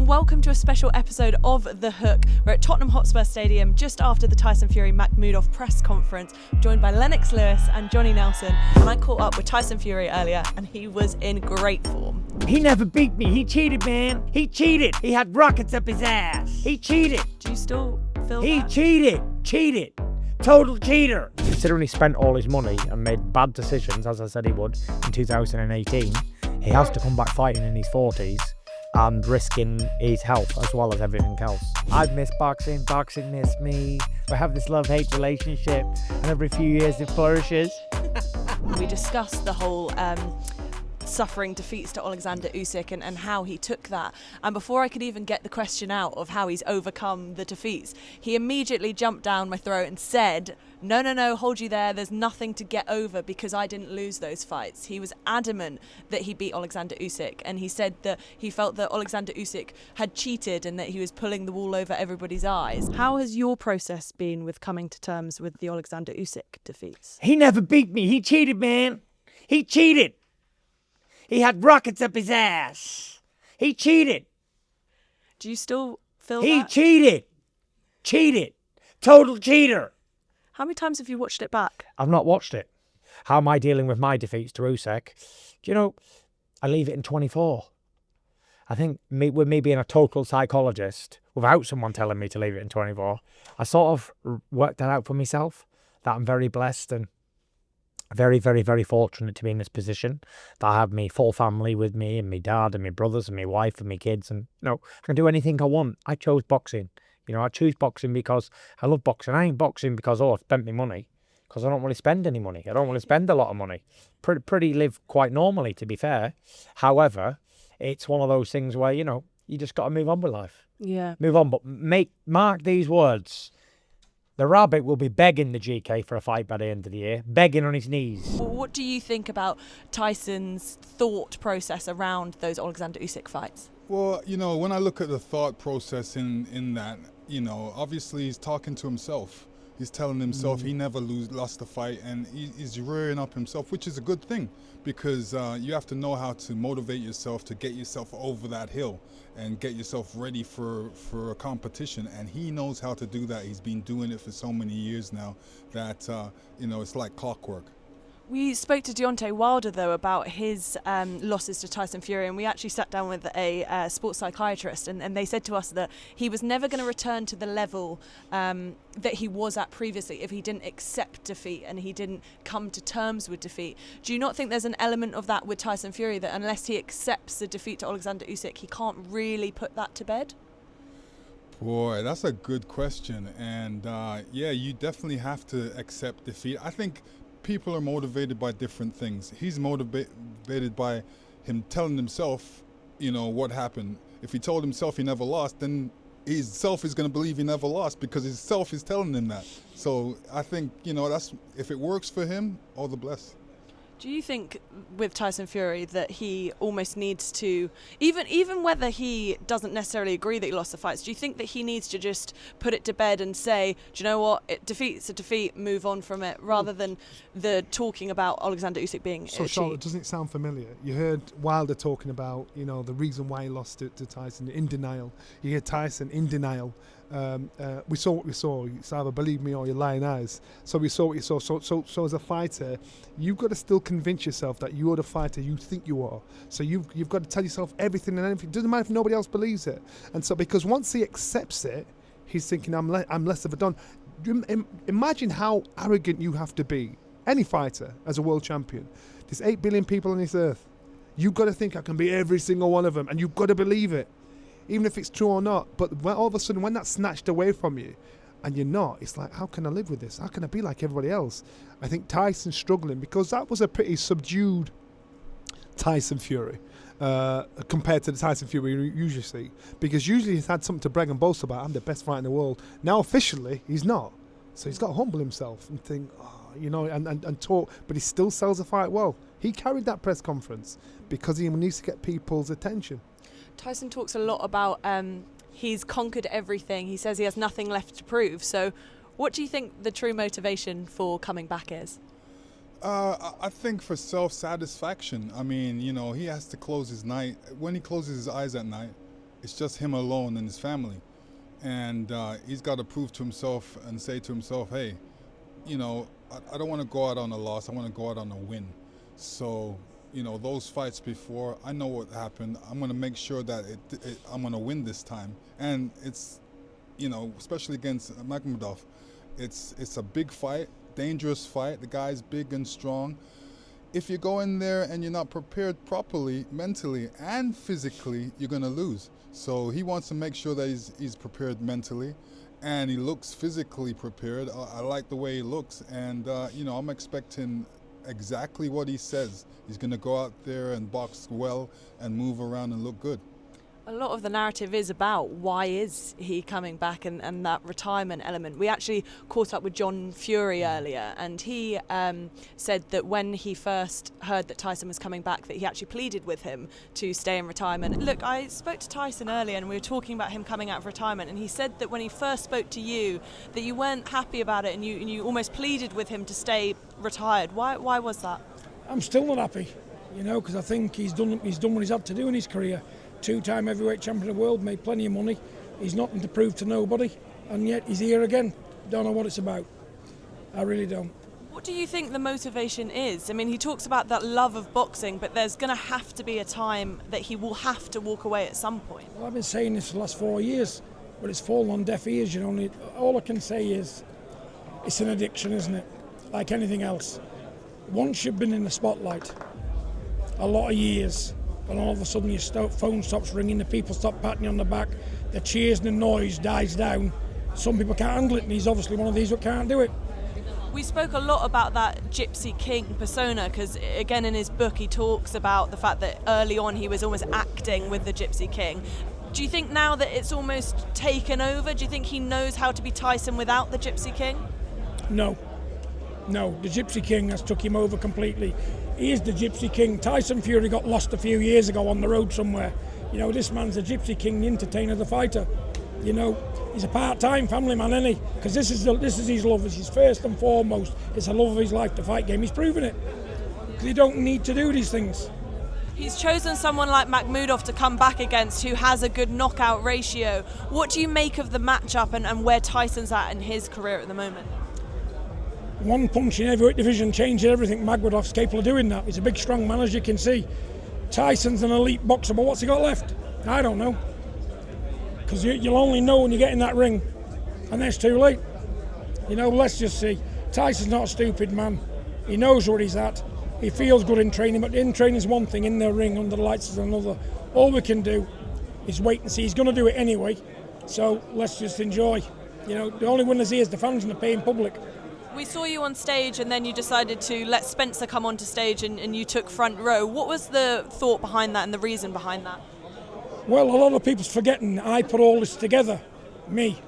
and welcome to a special episode of The Hook. We're at Tottenham Hotspur Stadium just after the Tyson Fury Makhmudov press conference, joined by Lennox Lewis and Johnny Nelson. And I caught up with Tyson Fury earlier and he was in great form. He never beat me. He cheated, man. He cheated. He had rockets up his ass. He cheated. Do you still feel that? He cheated. Total cheater. Considering he spent all his money and made bad decisions, as I said he would, in 2018, he has to come back fighting in his 40s and risking his health as well as everything else. I've missed boxing. Boxing missed me. We have this love-hate relationship, and every few years it flourishes. We discussed the whole suffering defeats to Alexander Usyk and how he took that. And before I could even get the question out of how he's overcome the defeats, he immediately jumped down my throat and said, no, hold you there. There's nothing to get over because I didn't lose those fights. He was adamant that he beat Alexander Usyk, and he said that he felt that Alexander Usyk had cheated and that he was pulling the wool over everybody's eyes. How has your process been with coming to terms with the Alexander Usyk defeats? He never beat me. He cheated, man. He cheated. He had rockets up his ass. He cheated. Do you still feel He that? cheated. Total cheater. How many times have you watched it back? I've not watched it. How am I dealing with my defeats to Usyk? Do you know, I leave it in 24. I think with me being a total psychologist, without someone telling me to leave it in 24, I sort of worked that out for myself, that I'm very blessed and very, very, very fortunate to be in this position, that I have my full family with me and my dad and my brothers and my wife and my kids, and I can do anything I want. I chose boxing. I choose boxing because I love boxing. I ain't boxing because, I spent my money, because I don't really spend any money. I don't really spend a lot of money. Pretty live quite normally, to be fair. However, it's one of those things where, you just got to move on with life. Yeah. Move on, but mark these words. The rabbit will be begging the GK for a fight by the end of the year, begging on his knees. What do you think about Tyson's thought process around those Alexander Usyk fights? Well, when I look at the thought process in that, obviously he's talking to himself. He's telling himself he never lost a fight, and he's rearing up himself, which is a good thing, because you have to know how to motivate yourself to get yourself over that hill and get yourself ready for a competition. And he knows how to do that. He's been doing it for so many years now that, it's like clockwork. We spoke to Deontay Wilder, though, about his losses to Tyson Fury, and we actually sat down with a sports psychiatrist, and they said to us that he was never going to return to the level that he was at previously if he didn't accept defeat and he didn't come to terms with defeat. Do you not think there's an element of that with Tyson Fury, that unless he accepts the defeat to Alexander Usyk, he can't really put that to bed? Boy, that's a good question. And you definitely have to accept defeat. I think people are motivated by different things. He's motivated by him telling himself, what happened. If he told himself he never lost, then his self is going to believe he never lost because his self is telling him that. So I think, that's, if it works for him, all the bless. Do you think with Tyson Fury that he almost needs to, even whether he doesn't necessarily agree that he lost the fights, do you think that he needs to just put it to bed and say, do you know what, defeat's a defeat, move on from it, rather than the talking about Alexander Usyk being So, Charlotte, doesn't it sound familiar? You heard Wilder talking about, the reason why he lost it to Tyson, in denial. You hear Tyson in denial. We saw what we saw. It's either believe me or your lying eyes. So we saw what you saw. So as a fighter, you've got to still convince yourself that you're the fighter you think you are. So you've got to tell yourself everything and anything. It doesn't matter if nobody else believes it. And so because once he accepts it, he's thinking, I'm less of a don. Imagine how arrogant you have to be, any fighter, as a world champion. There's 8 billion people on this earth. You've got to think I can be every single one of them, and you've got to believe it, even if it's true or not. But all of a sudden, when that's snatched away from you and you're not, it's like, how can I live with this? How can I be like everybody else? I think Tyson's struggling because that was a pretty subdued Tyson Fury compared to the Tyson Fury we usually see. Because usually he's had something to brag and boast about. I'm the best fighter in the world. Now officially, he's not. So he's got to humble himself and think, and talk. But he still sells the fight well. He carried that press conference because he needs to get people's attention. Tyson talks a lot about he's conquered everything. He says he has nothing left to prove. So what do you think the true motivation for coming back is? I think for self-satisfaction. I mean, he has to close his night. When he closes his eyes at night, It's just him alone and his family. And he's got to prove to himself and say to himself, hey, you know, I don't want to go out on a loss. I want to go out on a win. So, you know, those fights before, I know what happened. I'm going to make sure that I'm going to win this time. And it's, you know, especially against Makhmudov, it's a big fight, dangerous fight. The guy's big and strong. If you go in there and you're not prepared properly, mentally and physically, you're going to lose. So he wants to make sure that he's prepared mentally, and he looks physically prepared. I like the way he looks, and you know, I'm expecting exactly what he says. He's going to go out there and box well and move around and look good. A lot of the narrative is about why is he coming back and that retirement element. We actually caught up with Tyson Fury earlier, and he said that when he first heard that Tyson was coming back, that he actually pleaded with him to stay in retirement. Look, I spoke to Tyson earlier and we were talking about him coming out of retirement, and he said that when he first spoke to you that you weren't happy about it and you almost pleaded with him to stay retired. Why was that? I'm still not happy, you know, because I think he's done what he's had to do in his career. Two-time heavyweight champion of the world, made plenty of money. He's nothing to prove to nobody, and yet he's here again. Don't know what it's about. I really don't. What do you think the motivation is? I mean, he talks about that love of boxing, but there's going to have to be a time that he will have to walk away at some point. Well, I've been saying this for the last 4 years, but it's fallen on deaf ears, you know. All I can say is it's an addiction, isn't it? Like anything else. Once you've been in the spotlight a lot of years, and all of a sudden your phone stops ringing, the people stop patting you on the back, the cheers and the noise dies down. Some people can't handle it, and he's obviously one of these that can't do it. We spoke a lot about that Gypsy King persona, because again in his book he talks about the fact that early on he was almost acting with the Gypsy King. Do you think now that it's almost taken over, do you think he knows how to be Tyson without the Gypsy King? No, the Gypsy King has took him over completely. He is the Gypsy King. Tyson Fury got lost a few years ago on the road somewhere. You know, this man's the Gypsy King, the entertainer, the fighter. You know, he's a part-time family man, isn't he? Because this is his love. It's his first and foremost. It's the love of his life, the fight game. He's proven it. Because he don't need to do these things. He's chosen someone like Makhmudov to come back against, who has a good knockout ratio. What do you make of the matchup and where Tyson's at in his career at the moment? One punch in heavyweight division changes everything. Makhmudov's capable of doing that. He's a big, strong man, as you can see. Tyson's an elite boxer, but what's he got left? I don't know. Because you'll only know when you get in that ring, and then it's too late. You know, let's just see. Tyson's not a stupid man. He knows where he's at. He feels good in training, but in training is one thing, in the ring, under the lights is another. All we can do is wait and see. He's going to do it anyway, so let's just enjoy. You know, the only winners here is the fans and the paying public. We saw you on stage and then you decided to let Spencer come onto stage and you took front row. What was the thought behind that and the reason behind that? Well, a lot of people's forgetting I put all this together. Me.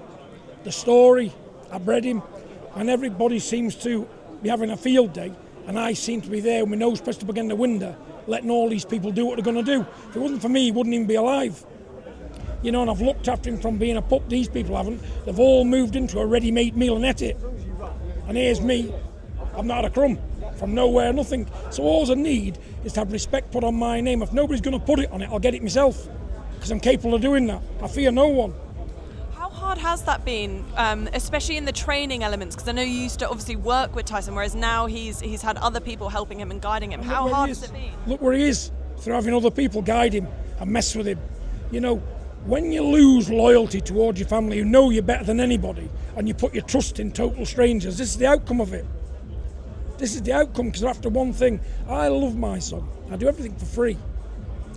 The story, I bred him, and everybody seems to be having a field day, and I seem to be there with my nose pressed up against the window, letting all these people do what they're going to do. If it wasn't for me, he wouldn't even be alive. You know, and I've looked after him from being a pup. These people haven't. They've all moved into a ready-made meal and ate it. And here's me, I've not had a crumb, from nowhere, nothing. So all I need is to have respect put on my name. If nobody's going to put it on it, I'll get it myself, because I'm capable of doing that. I fear no one. How hard has that been, especially in the training elements? Because I know you used to obviously work with Tyson, whereas now he's had other people helping him and guiding him. How hard has it been? Look where he is, through having other people guide him and mess with him. You know, when you lose loyalty towards your family, who know you better than anybody, and you put your trust in total strangers, this is the outcome of it. This is the outcome, because after one thing, I love my son. I do everything for free,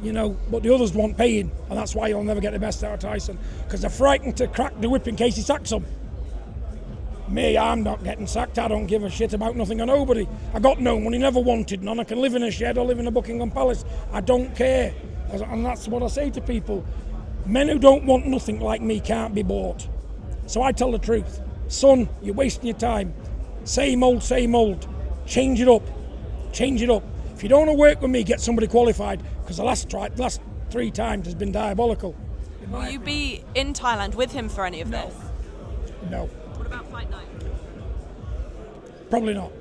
you know, but the others want paying, and that's why you'll never get the best out of Tyson, because they're frightened to crack the whip in case he sacks them. Me, I'm not getting sacked. I don't give a shit about nothing or nobody. I got no money, never wanted none. I can live in a shed or live in a Buckingham Palace. I don't care, and that's what I say to people. Men who don't want nothing like me can't be bought. So I tell the truth. Son, you're wasting your time. Same old, same old. Change it up. Change it up. If you don't want to work with me, get somebody qualified, because the last 3 times has been diabolical. Will you be in Thailand with him for any of this? No. What about fight night? Probably not.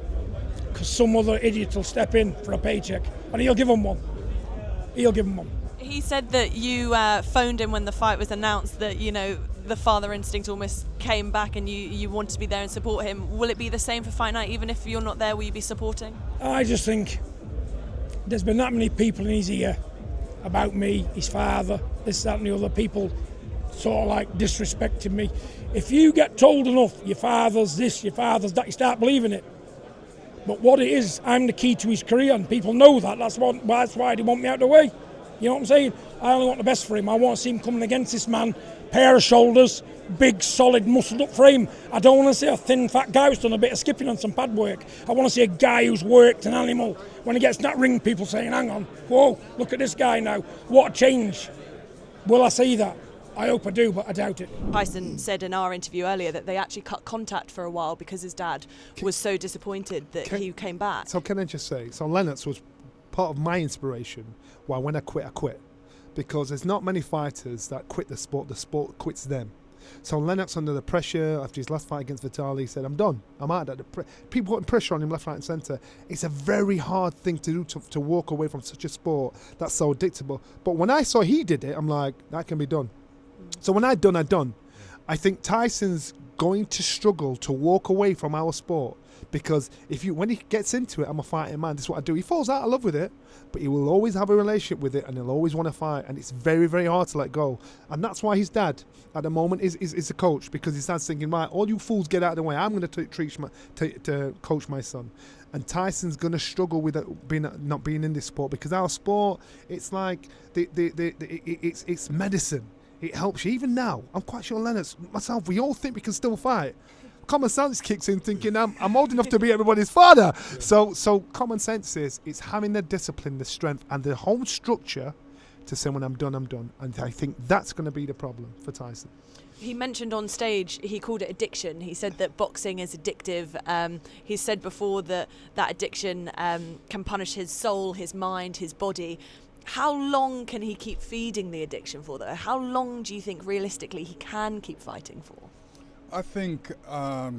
Because some other idiot will step in for a paycheck, and he'll give them one. He'll give them one. He said that you phoned him when the fight was announced, that, you know, the father instinct almost came back and you wanted to be there and support him. Will it be the same for fight night? Even if you're not there, will you be supporting? I just think there's been that many people in his ear about me, his father, this, that and the other, people sort of like disrespecting me. If you get told enough, your father's this, your father's that, you start believing it. But what it is, I'm the key to his career, and people know that. That's why they want me out of the way. You know what I'm saying? I only want the best for him. I want to see him coming against this man, pair of shoulders, big, solid, muscled up frame. I don't want to see a thin, fat guy who's done a bit of skipping and some pad work. I want to see a guy who's worked, an animal. When he gets in that ring, people saying, hang on, whoa, look at this guy now. What a change. Will I see that? I hope I do, but I doubt it. Tyson said in our interview earlier that they actually cut contact for a while because his dad was so disappointed that he came back. So can I just say, so Lennox was part of my inspiration. Why when I quit. Because there's not many fighters that quit the sport quits them. So Lennox, under the pressure after his last fight against Daly, said, I'm done, I'm out of that. People putting pressure on him left, right and centre. It's a very hard thing to do, to walk away from such a sport that's so addictable. But when I saw he did it, I'm like, that can be done. So when I done. I think Tyson's going to struggle to walk away from our sport, because when he gets into it, I'm a fighting man, this is what I do. He falls out of love with it, but he will always have a relationship with it, and he'll always want to fight, and it's very, very hard to let go. And that's why his dad at the moment is a coach, because his dad's thinking, right, all you fools get out of the way, I'm going to coach my son. And Tyson's going to struggle with not being in this sport, because our sport, it's like it's medicine. It helps you. Even now, I'm quite sure Lennox, myself, we all think we can still fight. Common sense kicks in, thinking I'm old enough to be everybody's father. So common sense is, it's having the discipline, the strength, and the whole structure to say, when I'm done, I'm done. And I think that's going to be the problem for Tyson. He mentioned on stage, he called it addiction. He said that boxing is addictive. He said before that addiction can punish his soul, his mind, his body. How long can he keep feeding the addiction for, though? How long do you think realistically he can keep fighting for? I think, I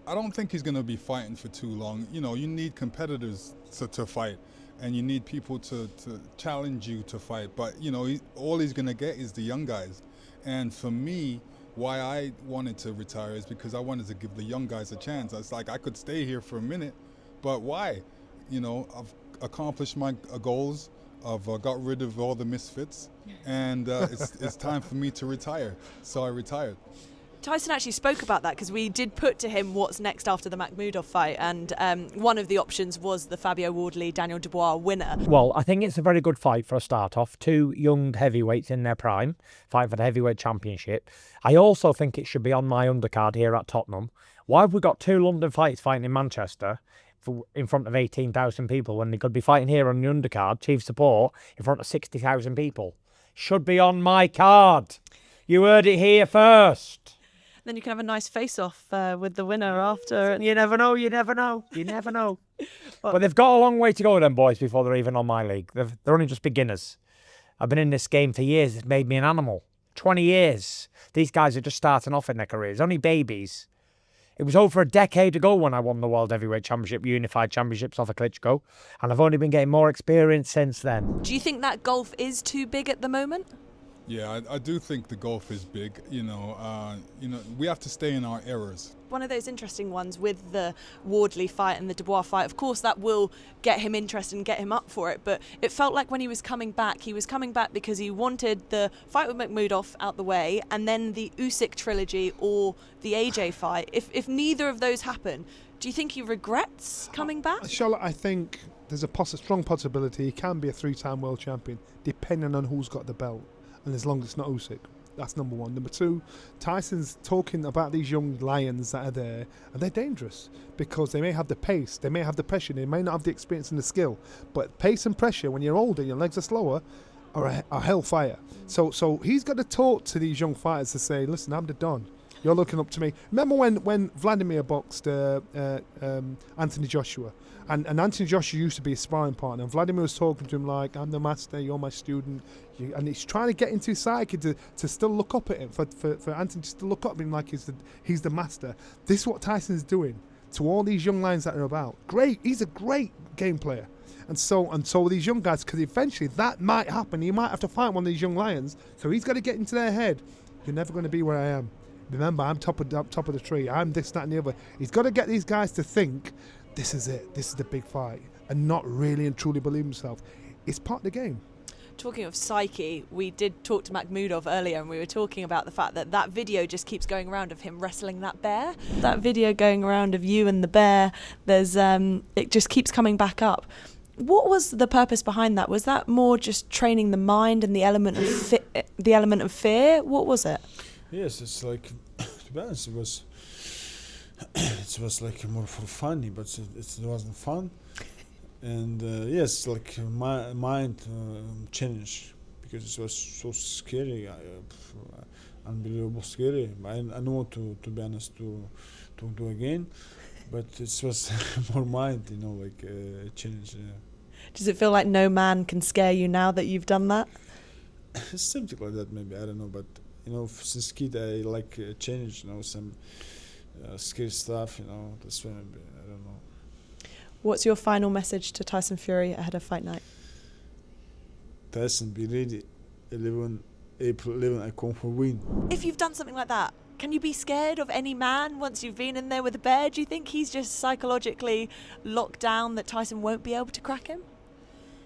don't think he's going to be fighting for too long. You know, you need competitors to fight, and you need people to challenge you to fight. But, you know, all he's going to get is the young guys. And for me, why I wanted to retire is because I wanted to give the young guys a chance. I was like, I could stay here for a minute, but why? You know, I've accomplished my goals. I've got rid of all the misfits, and it's time for me to retire. So I retired. Tyson actually spoke about that, because we did put to him what's next after the Makhmudov fight, and one of the options was the Fabio Wardley-Daniel Dubois winner. Well, I think it's a very good fight for a start off. Two young heavyweights in their prime, fight for the heavyweight championship. I also think it should be on my undercard here at Tottenham. Why have we got two London fights fighting in Manchester in front of 18,000 people when they could be fighting here on the undercard, chief support, in front of 60,000 people? Should be on my card. You heard it here first. Then you can have a nice face-off with the winner after. And you never know. But they've got a long way to go, them boys, before they're even on my league. They're only just beginners. I've been in this game for years. It's made me an animal. 20 years. These guys are just starting off in their careers. Only babies. It was over a decade ago when I won the World Heavyweight Championship, Unified Championships off of Klitschko. And I've only been getting more experience since then. Do you think that gulf is too big at the moment? Yeah, I do think the gulf is big. You know, we have to stay in our errors. One of those interesting ones with the Wardley fight and the Dubois fight, of course, that will get him interested and get him up for it. But it felt like when he was coming back because he wanted the fight with Makhmudov out the way, and then the Usyk trilogy or the AJ fight. If neither of those happen, do you think he regrets coming back? Charlotte, I think there's a strong possibility he can be a 3-time world champion, depending on who's got the belt. And as long as it's not Usyk. That's number one. Number two, Tyson's talking about these young lions that are there, and they're dangerous because they may have the pace, they may have the pressure, they may not have the experience and the skill. But pace and pressure, when you're older, your legs are slower, are hellfire. So he's got to talk to these young fighters to say, listen, I'm the Don. You're looking up to me. Remember when Vladimir boxed Anthony Joshua? And Anthony Joshua used to be a sparring partner, and Vladimir was talking to him like, I'm the master, you're my student. And he's trying to get into his psyche to still look up at him, for Anthony to still look up at him like he's the master. This is what Tyson's doing to all these young lions that are about. Great, he's a great game player. And so these young guys, because eventually that might happen. He might have to fight one of these young lions. So he's got to get into their head. You're never going to be where I am. Remember, I'm top of the tree. I'm this, that, and the other. He's got to get these guys to think, this is it. This is the big fight, and not really and truly believe himself. It's part of the game. Talking of psyche, we did talk to Makhmudov earlier, and we were talking about the fact that video just keeps going around of him wrestling that bear. That video going around of you and the bear, there's it just keeps coming back up. What was the purpose behind that? Was that more just training the mind and the element of fear? What was it? Yes, it's like, to be honest, it was like more for funny, but it wasn't fun. And yes, like my mind changed because it was so scary, unbelievable scary. I don't want to be honest to do again, but it was more mind, change. Does it feel like no man can scare you now that you've done that? Something like that, maybe, I don't know. But since kid I like change, some scary stuff. That's why maybe, I don't know. What's your final message to Tyson Fury ahead of fight night? Tyson, be ready. April 11, I come for win. If you've done something like that, can you be scared of any man once you've been in there with a bear? Do you think he's just psychologically locked down that Tyson won't be able to crack him?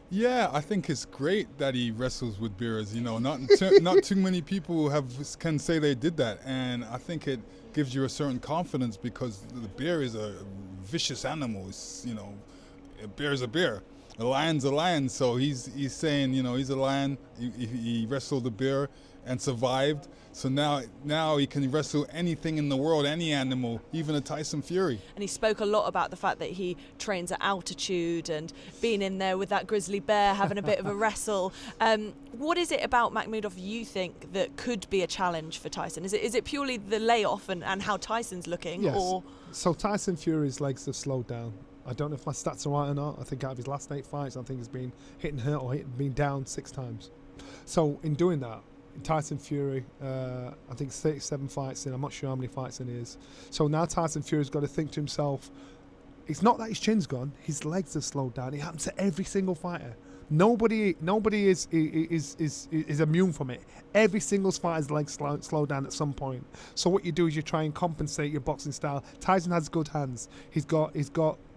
Yeah, I think it's great that he wrestles with bears. Not too many people can say they did that, and I think it gives you a certain confidence because the bear is a vicious animal. It's, a bear is a bear. A lion's a lion. So he's saying, he's a lion. He wrestled a bear and survived. So now he can wrestle anything in the world, any animal, even a Tyson Fury. And he spoke a lot about the fact that he trains at altitude and being in there with that grizzly bear, having a bit of a wrestle. What is it about Makhmudov you think that could be a challenge for Tyson? Is it purely the layoff and how Tyson's looking? Yes. Or So Tyson Fury's legs have slowed down. I don't know if my stats are right or not. I think out of his last 8 fights, I think he's been hit and hurt or been down 6 times. So in doing that, Tyson Fury, I think 37 fights in. I'm not sure how many fights in he is. So now Tyson Fury's got to think to himself, it's not that his chin's gone, his legs have slowed down. It happens to every single fighter. Nobody is immune from it. Every single fighter's legs slow down at some point. So what you do is you try and compensate your boxing style. Tyson has good hands. He's got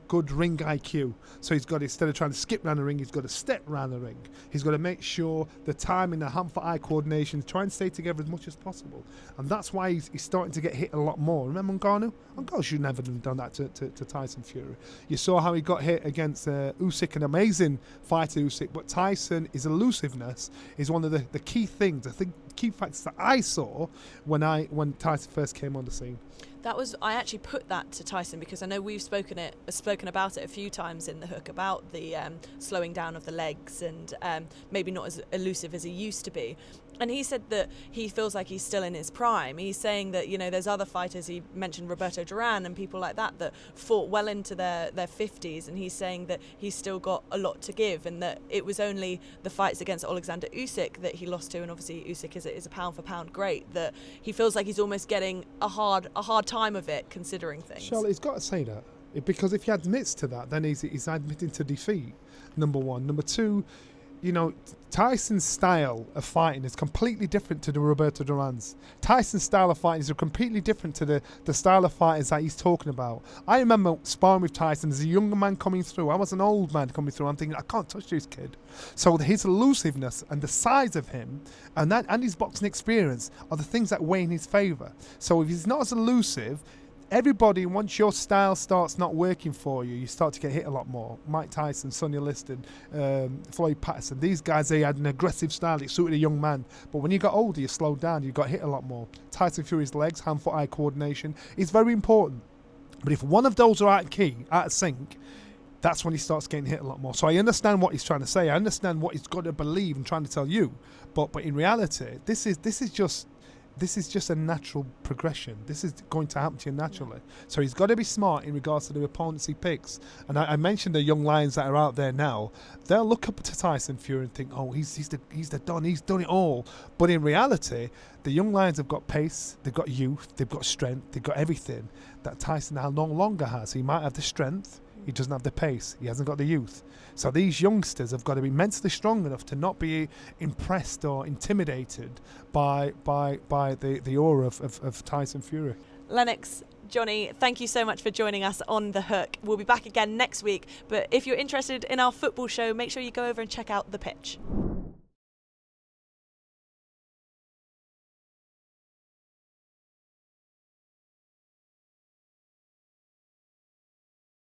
good ring IQ. So he's got, instead of trying to skip around the ring, he's got to step around the ring. He's got to make sure the timing, the hand-foot-eye coordination, try and stay together as much as possible. And that's why he's starting to get hit a lot more. Remember Ngannou? Ngannou should never have done that to Tyson Fury. You saw how he got hit against Usyk, an amazing fighter Usyk, but Tyson, his elusiveness is one of the key things, I think, key factors that I saw when Tyson first came on the scene. I actually put that to Tyson because I know we've spoken about it a few times in the hook about the slowing down of the legs and maybe not as elusive as he used to be. And he said that he feels like he's still in his prime. He's saying that, there's other fighters, he mentioned Roberto Duran and people like that fought well into their 50s, and he's saying that he's still got a lot to give and that it was only the fights against Alexander Usyk that he lost to, and obviously Usyk is a pound for pound great, that he feels like he's almost getting a hard time of it considering things. Charlotte, he's got to say that, because if he admits to that, then he's admitting to defeat, number one. Number two, Tyson's style of fighting is completely different to the Roberto Duran's. Tyson's style of fighting is completely different to the style of fighters that he's talking about. I remember sparring with Tyson as a younger man coming through. I was an old man coming through. I'm thinking, I can't touch this kid. So his elusiveness and the size of him and his boxing experience are the things that weigh in his favour. So if he's not as elusive, everybody, once your style starts not working for you, you start to get hit a lot more. Mike Tyson, Sonny Liston, Floyd Patterson, these guys, they had an aggressive style. It suited a young man. But when you got older, you slowed down, you got hit a lot more. Tyson Fury's legs, hand-foot-eye coordination is very important. But if one of those are out of sync, that's when he starts getting hit a lot more. So I understand what he's trying to say. I understand what he's got to believe and trying to tell you. But in reality, this is just a natural progression. This is going to happen to you naturally. So he's got to be smart in regards to the opponents he picks. And I mentioned the young lions that are out there now. They'll look up to Tyson Fury and think, oh, he's the Don. He's done it all. But in reality, the young lions have got pace, they've got youth, they've got strength, they've got everything that Tyson now no longer has. He might have the strength, He doesn't have the pace. He hasn't got the youth. So these youngsters have got to be mentally strong enough to not be impressed or intimidated by the aura of Tyson Fury. Lennox, Johnny, thank you so much for joining us on The Hook. We'll be back again next week, but if you're interested in our football show, make sure you go over and check out The Pitch.